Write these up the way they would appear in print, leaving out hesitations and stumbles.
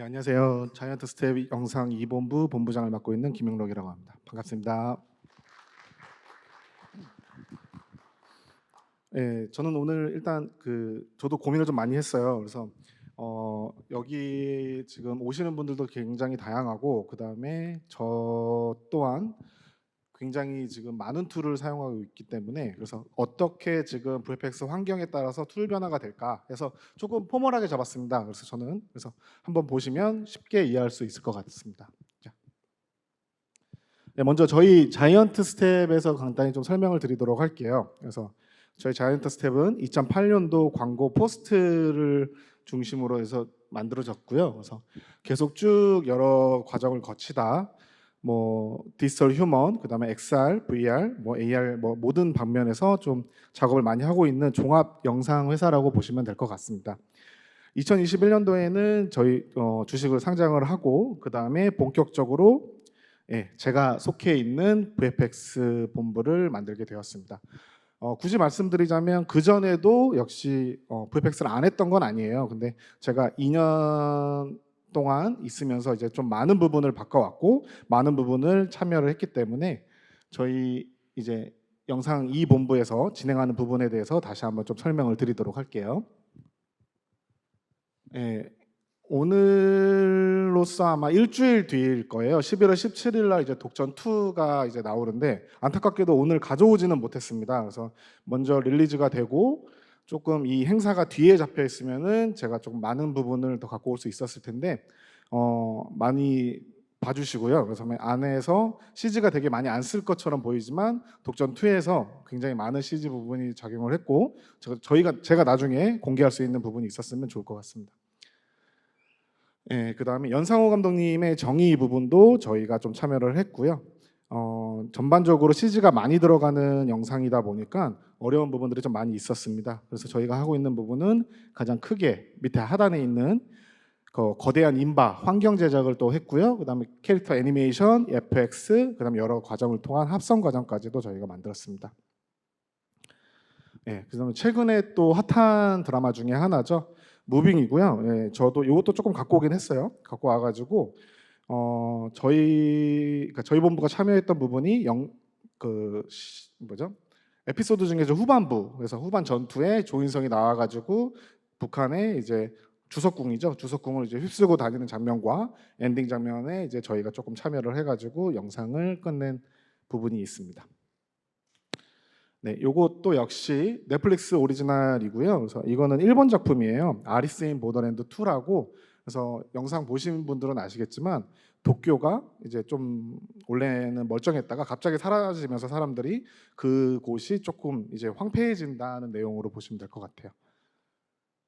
네, 안녕하세요. 자이언트 스텝 영상 2본부 본부장을 맡고 있는 김영록이라고 합니다. 반갑습니다. 저는 오늘 일단 저도 고민을 좀 많이 했어요. 그래서 여기 지금 오시는 분들도 굉장히 다양하고 그다음에 저 또한 굉장히 지금 많은 툴을 사용하고 있기 때문에 그래서 어떻게 지금 VFX 환경에 따라서 툴 변화가 될까 해서 조금 포멀하게 잡았습니다. 그래서 저는 한번 보시면 쉽게 이해할 수 있을 것 같습니다. 자, 네, 먼저 저희 자이언트 스텝에서 간단히 좀 설명을 드리도록 할게요. 그래서 저희 자이언트 스텝은 2008년도 광고 포스트를 중심으로 해서 만들어졌고요. 그래서 계속 쭉 여러 과정을 거치다 뭐 디지털 휴먼, 그다음에 XR, VR, 뭐 AR 뭐 모든 방면에서 좀 작업을 많이 하고 있는 종합 영상 회사라고 보시면 될 것 같습니다. 2021년도에는 저희 주식을 상장을 하고 그다음에 본격적으로 제가 속해 있는 VFX 본부를 만들게 되었습니다. 굳이 말씀드리자면 그 전에도 역시 VFX를 안 했던 건 아니에요. 근데 제가 2년 동안 있으면서 이제 좀 많은 부분을 바꿔왔고 많은 부분을 참여를 했기 때문에 저희 이제 영상 이 본부에서 진행하는 부분에 대해서 다시 한번 좀 설명을 드리도록 할게요. 예, 오늘로써 아마 일주일 뒤일 거예요. 11월 17일 날 이제 독전 2가 이제 나오는데 안타깝게도 오늘 가져오지는 못했습니다. 그래서 먼저 릴리즈가 되고 조금 이 행사가 뒤에 잡혀 있으면은 제가 조금 많은 부분을 더 갖고 올 수 있었을 텐데 많이 봐주시고요. 그래서 안에서 CG가 되게 많이 안 쓸 것처럼 보이지만 독전 2에서 굉장히 많은 CG 부분이 작용을 했고 제가 나중에 공개할 수 있는 부분이 있었으면 좋을 것 같습니다. 그다음에 연상호 감독님의 정의 부분도 저희가 좀 참여를 했고요. 전반적으로 CG가 많이 들어가는 영상이다 보니까 어려운 부분들이 좀 많이 있었습니다. 그래서 저희가 하고 있는 부분은 가장 크게 밑에 하단에 있는 거대한 인바 환경 제작을 또 했고요. 그다음에 캐릭터 애니메이션, FX, 그다음에 여러 과정을 통한 합성 과정까지도 저희가 만들었습니다. 그다음에 최근에 또 핫한 드라마 중에 하나죠. 무빙이고요. 저도 이것도 조금 갖고 오긴 했어요. 갖고 와가지고 저희 본부가 참여했던 부분이 뭐죠? 에피소드 중에서 후반부, 그래서 후반 전투에 조인성이 나와가지고 북한의 이제 주석궁이죠. 주석궁을 이제 휩쓸고 다니는 장면과 엔딩 장면에 이제 저희가 조금 참여를 해가지고 영상을 끝낸 부분이 있습니다. 네, 요것도 역시 넷플릭스 오리지널이고요. 그래서 이거는 일본 작품이에요. 아리스 인 보더랜드 2라고. 그래서 영상 보신 분들은 아시겠지만 도쿄가 이제 좀 원래는 멀쩡했다가 갑자기 사라지면서 사람들이 그곳이 조금 이제 황폐해진다는 내용으로 보시면 될 것 같아요.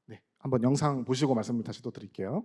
네, 한번 영상 보시고 말씀을 다시 또 드릴게요.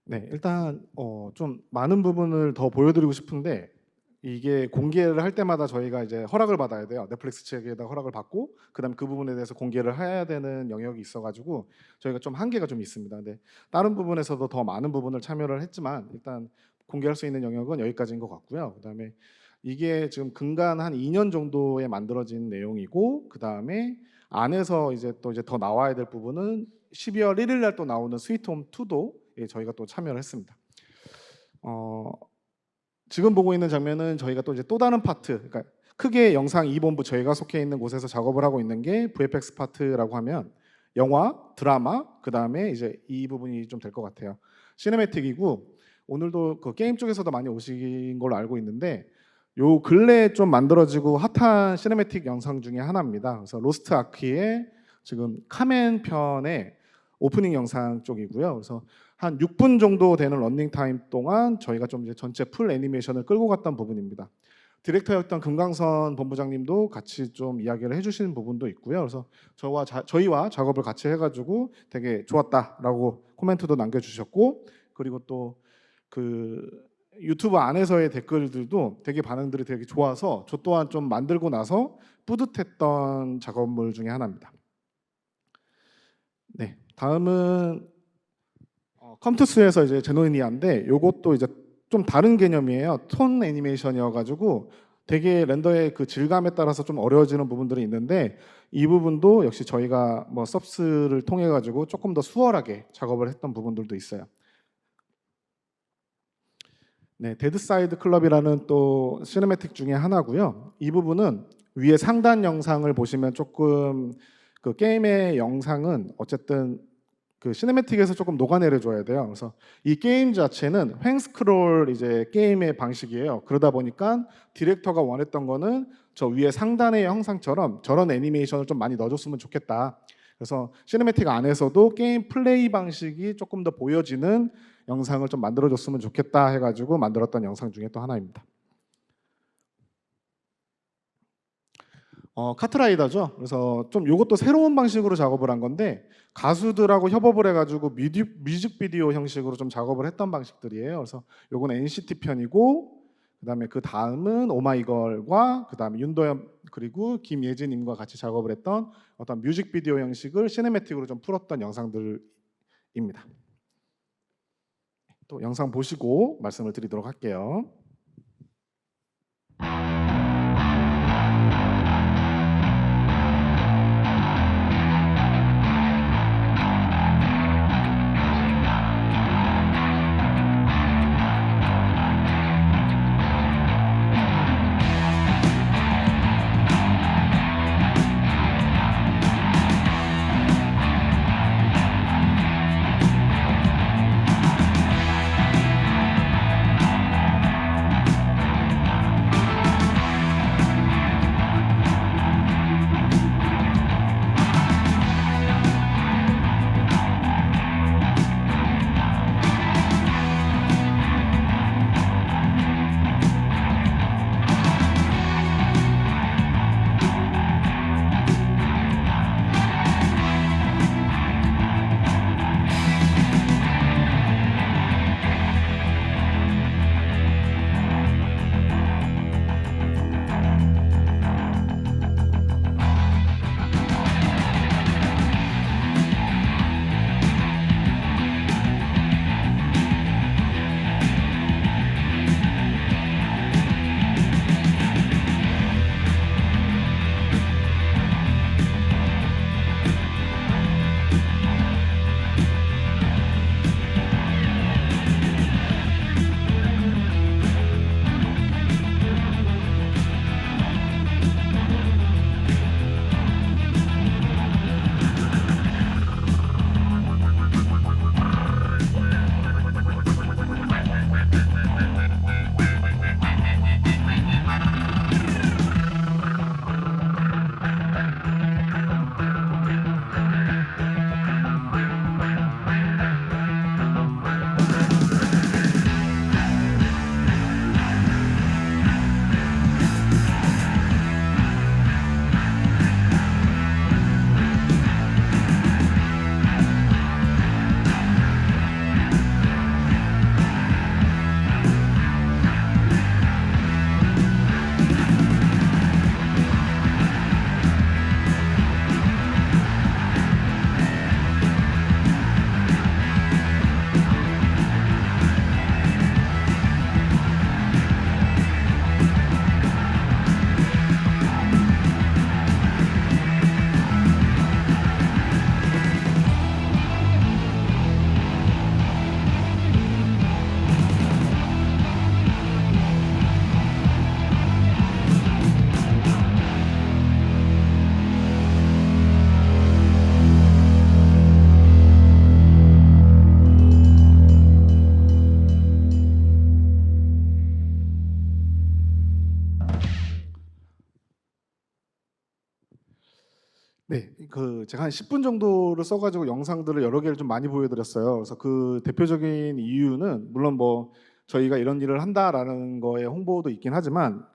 네, 일단 좀 많은 부분을 더 보여드리고 싶은데 이게 공개를 할 때마다 저희가 이제 허락을 받아야 돼요. 넷플릭스 측에다 허락을 받고 그다음 그 부분에 대해서 공개를 해야 되는 영역이 있어가지고 저희가 좀 한계가 좀 있습니다. 근데 다른 부분에서도 더 많은 부분을 참여를 했지만 일단 공개할 수 있는 영역은 여기까지인 것 같고요. 그다음에 이게 지금 근간 한 2년 정도에 만들어진 내용이고 그다음에 안에서 이제 또 이제 더 나와야 될 부분은 12월 1일 날 또 나오는 스위트홈 2도 저희가 또 참여를 했습니다. 지금 보고 있는 장면은 저희가 또 이제 또 다른 파트, 그러니까 크게 영상 2본부 저희가 속해 있는 곳에서 작업을 하고 있는 게 VFX 파트라고 하면 영화, 드라마, 그 다음에 이제 이 부분이 좀 될 것 같아요. 시네매틱이고 오늘도 그 게임 쪽에서도 많이 오신 걸로 알고 있는데 요 근래에 좀 만들어지고 핫한 시네매틱 영상 중에 하나입니다. 그래서 로스트 아크의 지금 카멘 편의 오프닝 영상 쪽이고요. 그래서 한 6분 정도 되는 러닝 타임 동안 저희가 좀 이제 전체 풀 애니메이션을 끌고 갔던 부분입니다. 디렉터였던 금강선 본부장님도 같이 좀 이야기를 해주시는 부분도 있고요. 그래서 저희와 작업을 같이 해가지고 되게 좋았다라고 코멘트도 남겨주셨고, 그리고 또 그 유튜브 안에서의 댓글들도 되게 반응들이 되게 좋아서 저 또한 좀 만들고 나서 뿌듯했던 작업물 중에 하나입니다. 네, 다음은 컴투스에서 이제 제노니아인데 요것도 이제 좀 다른 개념이에요. 톤 애니메이션이어가지고 되게 렌더의 그 질감에 따라서 좀 어려워지는 부분들이 있는데 이 부분도 역시 저희가 뭐 섭스를 통해 가지고 조금 더 수월하게 작업을 했던 부분들도 있어요. 네, 데드사이드 클럽이라는 또 시네매틱 중에 하나고요. 이 부분은 위에 상단 영상을 보시면 조금 그 게임의 영상은 어쨌든 그 시네매틱에서 조금 녹아내려 줘야 돼요. 그래서 이 게임 자체는 횡 스크롤 이제 게임의 방식이에요. 그러다 보니까 디렉터가 원했던 거는 저 위에 상단의 영상처럼 저런 애니메이션을 좀 많이 넣어줬으면 좋겠다. 그래서 시네매틱 안에서도 게임 플레이 방식이 조금 더 보여지는 영상을 좀 만들어줬으면 좋겠다 해가지고 만들었던 영상 중에 또 하나입니다. 카트라이더죠. 그래서 좀 이것도 새로운 방식으로 작업을 한 건데 가수들하고 협업을 해가지고 뮤직비디오 형식으로 좀 작업을 했던 방식들이에요. 그래서 요건 NCT 편이고 그다음에 그 다음은 오마이걸과 그다음에 윤도현 그리고 김예진님과 같이 작업을 했던 어떤 뮤직비디오 형식을 시네매틱으로 좀 풀었던 영상들입니다. 또 영상 보시고 말씀을 드리도록 할게요. 제가 한 10분 정도를 써가지고 영상들을 여러 개를 좀 많이 보여드렸어요. 그래서 그 대표적인 이유는 물론 뭐 저희가 이런 일을 한다라는 거에 홍보도 있긴 하지만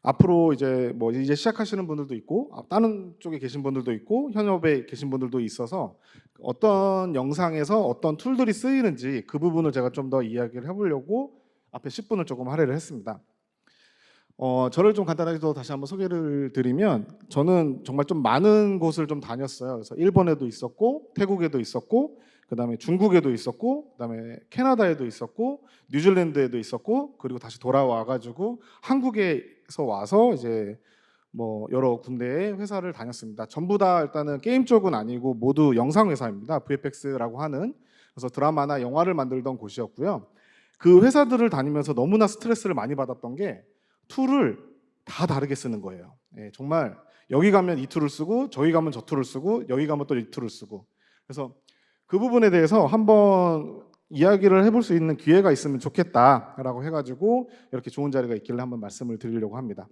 앞으로 이제 뭐 이제 시작하시는 분들도 있고 다른 쪽에 계신 분들도 있고 현업에 계신 분들도 있어서 어떤 영상에서 어떤 툴들이 쓰이는지 그 부분을 제가 좀 더 이야기를 해보려고 앞에 10분을 조금 할애를 했습니다. 저를 좀 간단하게 또 다시 한번 소개를 드리면 저는 정말 좀 많은 곳을 좀 다녔어요. 그래서 일본에도 있었고 태국에도 있었고 그다음에 중국에도 있었고 그다음에 캐나다에도 있었고 뉴질랜드에도 있었고 그리고 다시 돌아와 가지고 한국에서 와서 이제 뭐 여러 군데의 회사를 다녔습니다. 전부 다 일단은 게임 쪽은 아니고 모두 영상 회사입니다. VFX라고 하는 그래서 드라마나 영화를 만들던 곳이었고요. 그 회사들을 다니면서 너무나 스트레스를 많이 받았던 게 툴을 다 다르게 쓰는 거예요. 예, 정말 여기 가면 이 툴을 쓰고 저기 가면 저 툴을 쓰고 여기 가면 또 이 툴을 쓰고 그래서 그 부분에 대해서 한번 이야기를 해볼 수 있는 기회가 있으면 좋겠다라고 해가지고 이렇게 좋은 자리가 있길래 한번 말씀을 드리려고 합니다.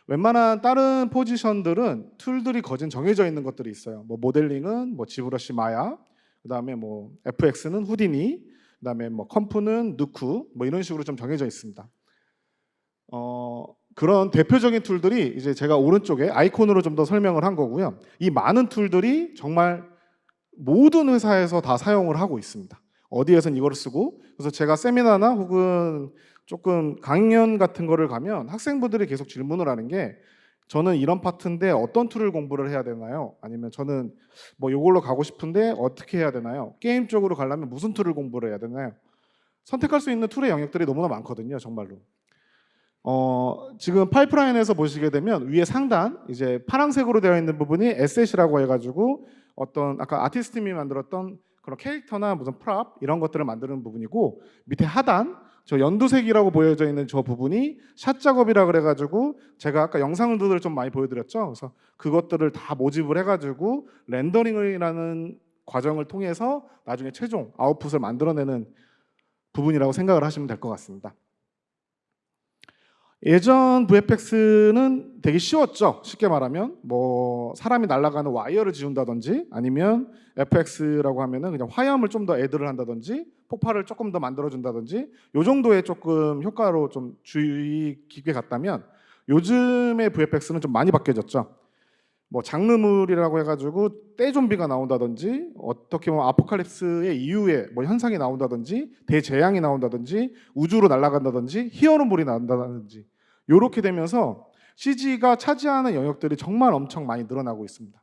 웬만한 다른 포지션들은 툴들이 거진 정해져 있는 것들이 있어요. 뭐 모델링은 뭐 지브러시 마야, 그다음에 뭐 FX는 후디니, 그다음에 뭐 컴프는 누쿠 뭐 이런 식으로 좀 정해져 있습니다. 그런 대표적인 툴들이 이제 제가 오른쪽에 아이콘으로 좀 더 설명을 한 거고요. 이 많은 툴들이 정말 모든 회사에서 다 사용을 하고 있습니다. 어디에선 이거를 쓰고 그래서 제가 세미나나 혹은 조금 강연 같은 거를 가면 학생분들이 계속 질문을 하는 게 저는 이런 파트인데 어떤 툴을 공부를 해야 되나요? 아니면 저는 뭐 이걸로 가고 싶은데 어떻게 해야 되나요? 게임 쪽으로 가려면 무슨 툴을 공부를 해야 되나요? 선택할 수 있는 툴의 영역들이 너무나 많거든요, 정말로. 지금 파이프라인에서 보시게 되면 위에 상단 이제 파란색으로 되어 있는 부분이 에셋이라고 해가지고 어떤 아까 아티스트님이 만들었던 그런 캐릭터나 무슨 프랍 이런 것들을 만드는 부분이고 밑에 하단 저 연두색이라고 보여져 있는 저 부분이 샷 작업이라 그래가지고 제가 아까 영상들을 좀 많이 보여드렸죠. 그래서 그것들을 다 모집을 해가지고 렌더링이라는 과정을 통해서 나중에 최종 아웃풋을 만들어내는 부분이라고 생각을 하시면 될 것 같습니다. 예전 VFX는 되게 쉬웠죠. 쉽게 말하면 뭐 사람이 날아가는 와이어를 지운다든지 아니면 FX라고 하면은 그냥 화염을 좀 더 애드를 한다든지 폭발을 조금 더 만들어준다든지 요 정도의 조금 효과로 좀 주의 깊게 갔다면 요즘의 VFX는 좀 많이 바뀌어졌죠. 뭐 장르물이라고 해가지고 떼좀비가 나온다든지 어떻게 보면 아포칼립스의 이후에 뭐 현상이 나온다든지 대재앙이 나온다든지 우주로 날아간다든지 히어로물이 나온다든지 이렇게 되면서 CG가 차지하는 영역들이 정말 엄청 많이 늘어나고 있습니다.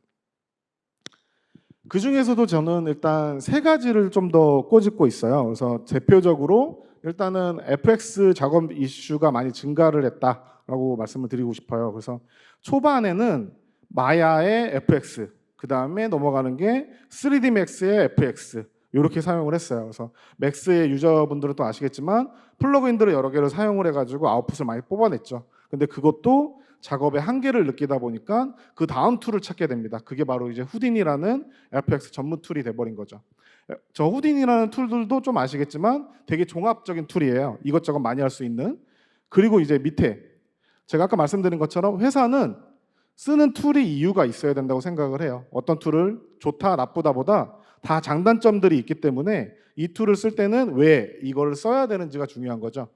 그 중에서도 저는 일단 세 가지를 좀 더 꼬집고 있어요. 그래서 대표적으로 일단은 FX 작업 이슈가 많이 증가를 했다라고 말씀을 드리고 싶어요. 그래서 초반에는 마야의 FX, 그 다음에 넘어가는 게 3D 맥스의 FX 이렇게 사용을 했어요. 그래서 맥스의 유저분들은 또 아시겠지만 플러그인들을 여러 개를 사용을 해가지고 아웃풋을 많이 뽑아냈죠. 근데 그것도 작업의 한계를 느끼다 보니까 그 다음 툴을 찾게 됩니다. 그게 바로 이제 후딘이라는 FX 전문 툴이 돼버린 거죠. 저 후딘이라는 툴들도 좀 아시겠지만 되게 종합적인 툴이에요. 이것저것 많이 할 수 있는. 그리고 이제 밑에 제가 아까 말씀드린 것처럼 회사는 쓰는 툴이 이유가 있어야 된다고 생각을 해요. 어떤 툴을 좋다 나쁘다보다 다 장단점들이 있기 때문에 이 툴을 쓸 때는 왜 이거를 써야 되는지가 중요한 거죠.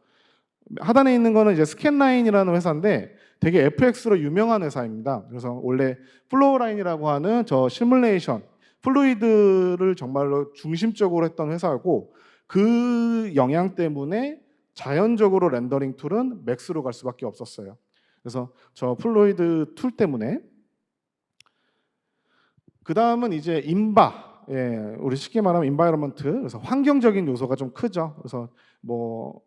하단에 있는 거는 이제 스캔라인이라는 회사인데 되게 FX로 유명한 회사입니다. 그래서 원래 플로우라인이라고 하는 저 시뮬레이션 플루이드를 정말로 중심적으로 했던 회사고 그 영향 때문에 자연적으로 렌더링 툴은 맥스로 갈 수밖에 없었어요. 그래서 저 플루이드 툴 때문에 그 다음은 이제 인바, 예, 우리 쉽게 말하면 인바이러먼트, 그래서 환경적인 요소가 좀 크죠. 그래서 뭐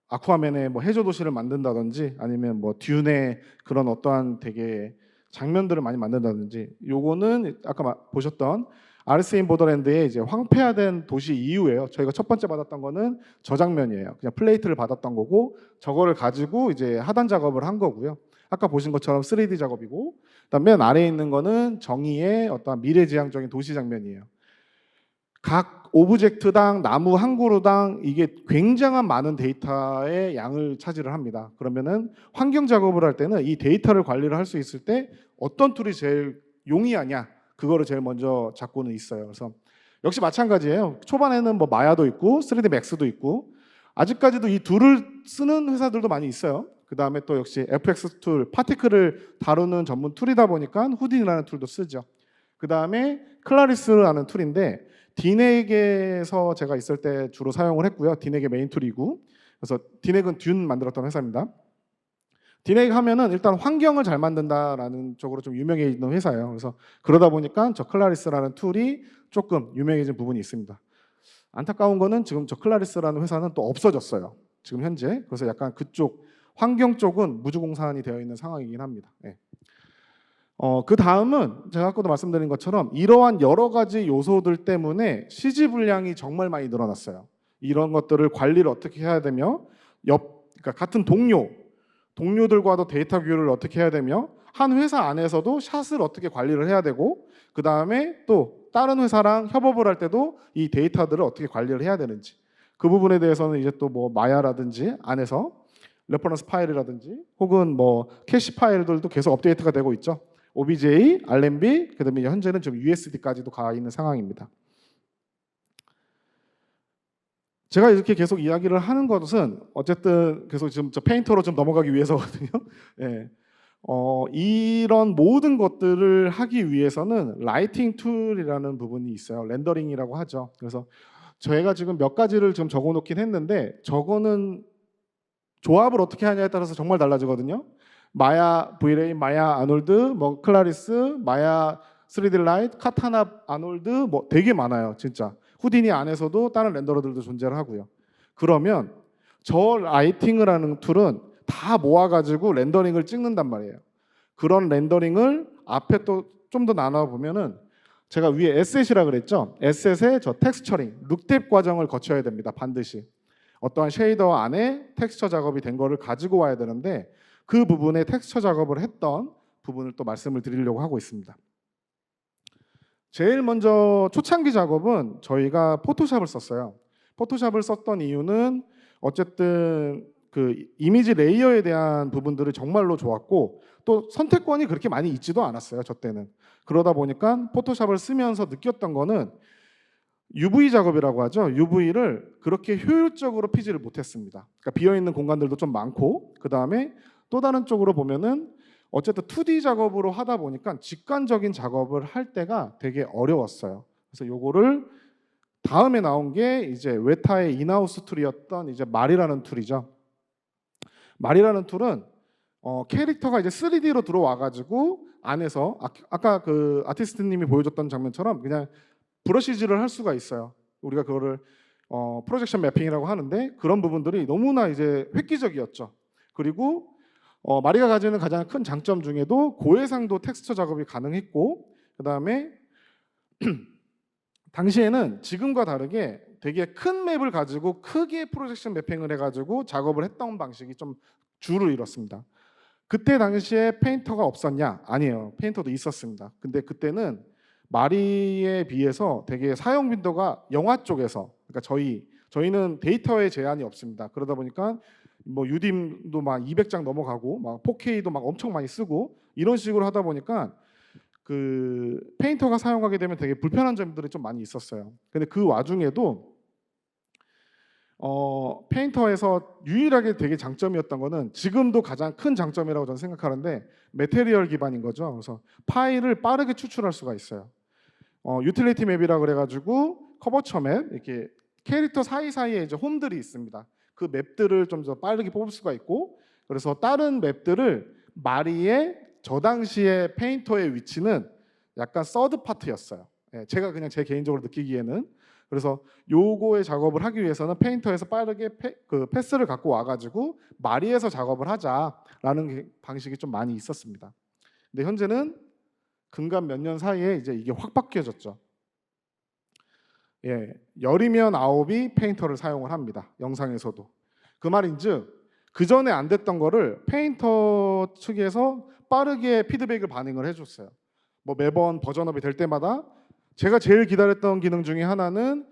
아쿠아맨의 뭐 해저 도시를 만든다든지 아니면 뭐 듄의 그런 어떠한 되게 장면들을 많이 만든다든지 요거는 아까 보셨던 아리스 인 보더랜드의 이제 황폐화된 도시 이후에요. 저희가 첫 번째 받았던 거는 저 장면이에요. 그냥 플레이트를 받았던 거고 저거를 가지고 이제 하단 작업을 한 거고요. 아까 보신 것처럼 3D 작업이고 그다음 맨 아래에 있는 거는 정의의 어떤 미래지향적인 도시 장면이에요. 각 오브젝트당 나무 한 그루당 이게 굉장한 많은 데이터의 양을 차지를 합니다. 그러면은 환경 작업을 할 때는 이 데이터를 관리를 할 수 있을 때 어떤 툴이 제일 용이하냐 그거를 제일 먼저 잡고는 있어요. 그래서 역시 마찬가지예요. 초반에는 뭐 마야도 있고 3D 맥스도 있고 아직까지도 이 둘을 쓰는 회사들도 많이 있어요. 그 다음에 또 역시 FX 툴, 파티클을 다루는 전문 툴이다 보니까 후딘이라는 툴도 쓰죠. 그 다음에 클라리스라는 툴인데 디넥에서 제가 있을 때 주로 사용을 했고요. 디넥의 메인 툴이고, 그래서 디넥은 듄 만들었던 회사입니다. 디넥 하면은 일단 환경을 잘 만든다라는 쪽으로 좀 유명해 있는 회사예요. 그래서 그러다 보니까 저 클라리스라는 툴이 조금 유명해진 부분이 있습니다. 안타까운 거는 지금 저 클라리스라는 회사는 또 없어졌어요. 지금 현재. 그래서 약간 그쪽 환경 쪽은 무주공산이 되어 있는 상황이긴 합니다. 네. 그 다음은 제가 아까도 말씀드린 것처럼 이러한 여러 가지 요소들 때문에 CG 분량이 정말 많이 늘어났어요. 이런 것들을 관리를 어떻게 해야 되며 그러니까 같은 동료들과도 데이터 규율을 어떻게 해야 되며 한 회사 안에서도 샷을 어떻게 관리를 해야 되고 그 다음에 또 다른 회사랑 협업을 할 때도 이 데이터들을 어떻게 관리를 해야 되는지 그 부분에 대해서는 이제 또 뭐 마야라든지 안에서 레퍼런스 파일이라든지 혹은 뭐 캐시 파일들도 계속 업데이트가 되고 있죠. OBJ, RMB, 그다음에 현재는 좀 USD까지도 가 있는 상황입니다. 제가 이렇게 계속 이야기를 하는 것은 어쨌든 계속 지금 저 페인터로 좀 넘어가기 위해서거든요. 예. 이런 모든 것들을 하기 위해서는 라이팅 툴이라는 부분이 있어요. 렌더링이라고 하죠. 그래서 저희가 지금 몇 가지를 좀 적어놓긴 했는데 저거는 조합을 어떻게 하냐에 따라서 정말 달라지거든요. 마야 V-Ray, 마야 아놀드, 뭐 클라리스, 마야 3D 라이트, 카타나 아놀드 뭐 되게 많아요, 진짜. 후디니 안에서도 다른 렌더러들도 존재를 하고요. 그러면 저 라이팅을 하는 툴은 다 모아가지고 렌더링을 찍는단 말이에요. 그런 렌더링을 앞에 또 좀 더 나눠 보면은 제가 위에 에셋이라 그랬죠. 에셋의 저 텍스처링, 룩뎁 과정을 거쳐야 됩니다. 반드시. 어떠한 쉐이더 안에 텍스처 작업이 된 거를 가지고 와야 되는데 그 부분에 텍스처 작업을 했던 부분을 또 말씀을 드리려고 하고 있습니다. 제일 먼저 초창기 작업은 저희가 포토샵을 썼어요. 포토샵을 썼던 이유는 어쨌든 그 이미지 레이어에 대한 부분들이 정말로 좋았고 또 선택권이 그렇게 많이 있지도 않았어요. 저 때는. 그러다 보니까 포토샵을 쓰면서 느꼈던 거는 UV 작업이라고 하죠. UV를 그렇게 효율적으로 피지를 못했습니다. 그러니까 비어있는 공간들도 좀 많고 그 다음에 또 다른 쪽으로 보면은 어쨌든 2D 작업으로 하다 보니까 직관적인 작업을 할 때가 되게 어려웠어요. 그래서 요거를 다음에 나온 게 이제 웨타의 인하우스 툴이었던 이제 말이라는 툴이죠. 말이라는 툴은 캐릭터가 이제 3D로 들어와가지고 안에서 아까 그 아티스트님이 보여줬던 장면처럼 그냥 브러시질을 할 수가 있어요. 우리가 그거를 프로젝션 매핑이라고 하는데 그런 부분들이 너무나 이제 획기적이었죠. 그리고 마리가 가지는 가장 큰 장점 중에도 고해상도 텍스처 작업이 가능했고 그 다음에 당시에는 지금과 다르게 되게 큰 맵을 가지고 크게 프로젝션 매핑을 해가지고 작업을 했던 방식이 좀 주를 이뤘습니다. 그때 당시에 페인터가 없었냐? 아니에요. 페인터도 있었습니다. 근데 그때는 마리에 비해서 되게 사용 빈도가 영화 쪽에서 그러니까 저희는 데이터에 제한이 없습니다. 그러다 보니까 뭐 UDIM도 막 200장 넘어가고 막 4K도 막 엄청 많이 쓰고 이런 식으로 하다 보니까 그 페인터가 사용하게 되면 되게 불편한 점들이 좀 많이 있었어요. 근데 그 와중에도 페인터에서 유일하게 되게 장점이었던 거는 지금도 가장 큰 장점이라고 저는 생각하는데 매테리얼 기반인 거죠. 그래서 파일을 빠르게 추출할 수가 있어요. 유틸리티 맵이라 그래가지고 커버처 맵 이렇게 캐릭터 사이사이에 이제 홈들이 있습니다. 그 맵들을 좀 더 빠르게 뽑을 수가 있고 그래서 다른 맵들을 마리의 저 당시에 페인터의 위치는 약간 서드 파트였어요. 제가 그냥 제 개인적으로 느끼기에는 그래서 요거의 작업을 하기 위해서는 페인터에서 빠르게 그 패스를 갖고 와가지고 마리에서 작업을 하자라는 방식이 좀 많이 있었습니다. 근데 현재는 근간 몇 년 사이에 이제 이게 확 바뀌어졌죠. 열이면 9이 페인터를 사용을 합니다. 영상에서도. 그 말인즉 그 전에 안 됐던 거를 페인터 측에서 빠르게 피드백을 반응을 해줬어요. 뭐 매번 버전업이 될 때마다 제가 제일 기다렸던 기능 중에 하나는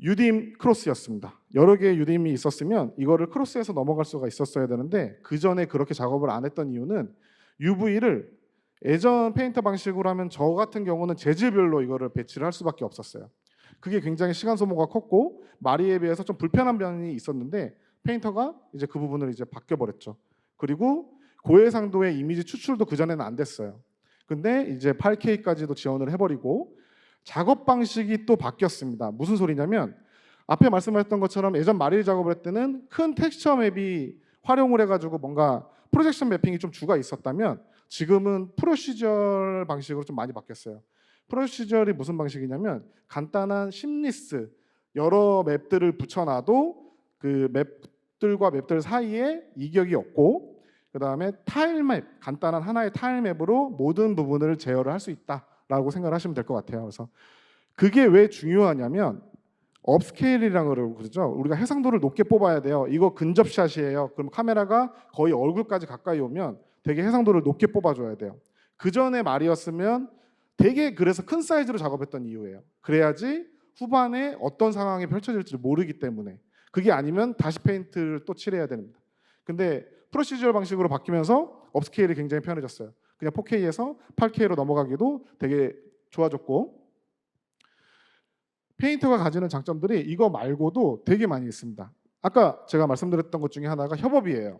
UDIM 크로스였습니다. 여러 개의 UDIM이 있었으면 이거를 크로스해서 넘어갈 수가 있었어야 되는데 그 전에 그렇게 작업을 안 했던 이유는 UV를 예전 페인터 방식으로 하면 저 같은 경우는 재질별로 이거를 배치를 할 수밖에 없었어요. 그게 굉장히 시간 소모가 컸고 마리에 비해서 좀 불편한 면이 있었는데 페인터가 이제 그 부분을 이제 바뀌어 버렸죠. 그리고 고해상도의 이미지 추출도 그 전에는 안 됐어요. 근데 이제 8K까지도 지원을 해버리고 작업 방식이 또 바뀌었습니다. 무슨 소리냐면 앞에 말씀하셨던 것처럼 예전 마릴 작업을 할 때는 큰 텍스처 맵이 활용을 해가지고 뭔가 프로젝션 매핑이 좀 주가 있었다면 지금은 프로시저럴 방식으로 좀 많이 바뀌었어요. 프로시저럴이 무슨 방식이냐면 간단한 심리스 여러 맵들을 붙여놔도 그 맵들과 맵들 사이에 이격이 없고 그 다음에 타일 맵 간단한 하나의 타일 맵으로 모든 부분을 제어를 할 수 있다라고 생각을 하시면 될 것 같아요. 그래서 그게 왜 중요하냐면 업스케일이라고 그러죠. 우리가 해상도를 높게 뽑아야 돼요. 이거 근접샷이에요. 그럼 카메라가 거의 얼굴까지 가까이 오면 되게 해상도를 높게 뽑아줘야 돼요. 그 전에 말이었으면 되게 그래서 큰 사이즈로 작업했던 이유예요. 그래야지 후반에 어떤 상황이 펼쳐질지 모르기 때문에. 그게 아니면 다시 페인트를 또 칠해야 됩니다. 근데 프로시저럴 방식으로 바뀌면서 업스케일이 굉장히 편해졌어요. 그냥 4K에서 8K로 넘어가기도 되게 좋아졌고 페인터가 가지는 장점들이 이거 말고도 되게 많이 있습니다. 아까 제가 말씀드렸던 것 중에 하나가 협업이에요.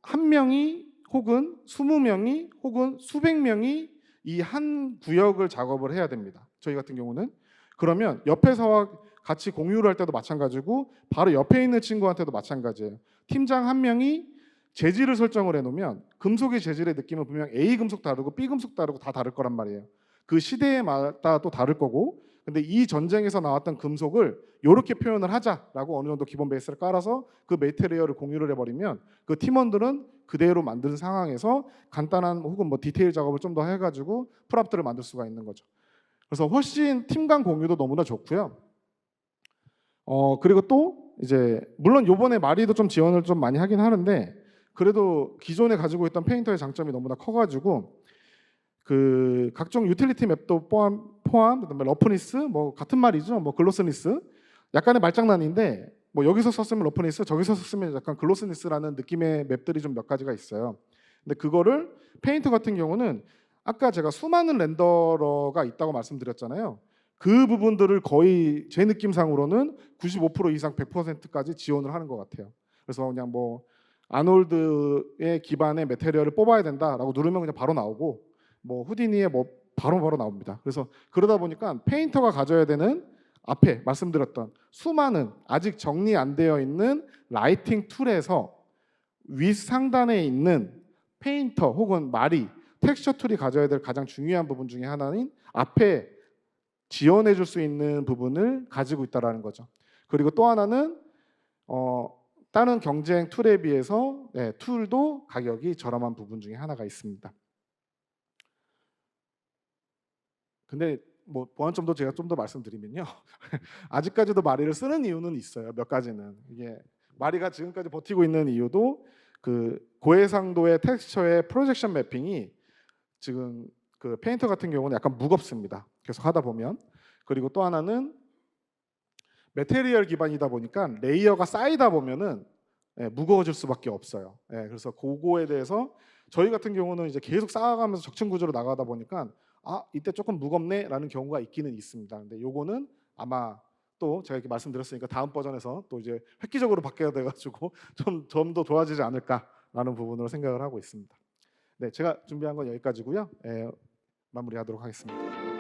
한 명이 혹은 20명이 혹은 수백 명이 이 한 구역을 작업을 해야 됩니다. 저희 같은 경우는 그러면 옆에서 같이 공유를 할 때도 마찬가지고 바로 옆에 있는 친구한테도 마찬가지예요. 팀장 한 명이 재질을 설정을 해놓으면 금속의 재질의 느낌은 분명 A 금속 다르고 B 금속 다르고 다 다를 거란 말이에요. 그 시대에마다 또 다를 거고 근데 이 전쟁에서 나왔던 금속을 이렇게 표현을 하자라고 어느 정도 기본 베이스를 깔아서 그 메테리얼을 공유를 해버리면 그 팀원들은 그대로 만든 상황에서 간단한 혹은 뭐 디테일 작업을 좀 더 해가지고 프랍들을 만들 수가 있는 거죠. 그래서 훨씬 팀 간 공유도 너무나 좋고요. 그리고 또 이제 물론 요번에 마리도 좀 지원을 좀 많이 하긴 하는데 그래도 기존에 가지고 있던 페인터의 장점이 너무나 커가지고 그 각종 유틸리티 맵도 포함 그다음에 러프니스 뭐 같은 말이죠. 뭐 글로스니스 약간의 말장난인데 뭐 여기서 썼으면 러프니스 저기서 썼으면 약간 글로스니스라는 느낌의 맵들이 좀 몇 가지가 있어요. 근데 그거를 페인터 같은 경우는 아까 제가 수많은 렌더러가 있다고 말씀드렸잖아요. 그 부분들을 거의 제 느낌상으로는 95% 이상 100%까지 지원을 하는 것 같아요. 그래서 그냥 뭐 아놀드의 기반의 메테리얼을 뽑아야 된다라고 누르면 그냥 바로 나오고 뭐 후디니에 뭐 바로 나옵니다. 그래서 그러다 보니까 페인터가 가져야 되는 앞에 말씀드렸던 수많은 아직 정리 안 되어 있는 라이팅 툴에서 윗 상단에 있는 페인터 혹은 마리 텍스처 툴이 가져야 될 가장 중요한 부분 중에 하나인 앞에 지원해 줄 수 있는 부분을 가지고 있다라는 거죠. 그리고 또 하나는 다른 경쟁 툴에 비해서 툴도 가격이 저렴한 부분 중에 하나가 있습니다. 근데 뭐 보완점도 제가 좀 더 말씀드리면요. 아직까지도 마리를 쓰는 이유는 있어요. 몇 가지는 이게 마리가 지금까지 버티고 있는 이유도 그 고해상도의 텍스처의 프로젝션 매핑이 지금 그 페인터 같은 경우는 약간 무겁습니다. 계속 하다 보면 그리고 또 하나는 메테리얼 기반이다 보니까 레이어가 쌓이다 보면은 무거워질 수밖에 없어요. 그래서 그거에 대해서 저희 같은 경우는 이제 계속 쌓아가면서 적층 구조로 나가다 보니까 이때 조금 무겁네라는 경우가 있기는 있습니다. 근데 요거는 아마 또 제가 이렇게 말씀드렸으니까 다음 버전에서 또 이제 획기적으로 바뀌어야 돼가지고 좀 더 좋아지지 않을까라는 부분으로 생각을 하고 있습니다. 네, 제가 준비한 건 여기까지고요. 마무리하도록 하겠습니다.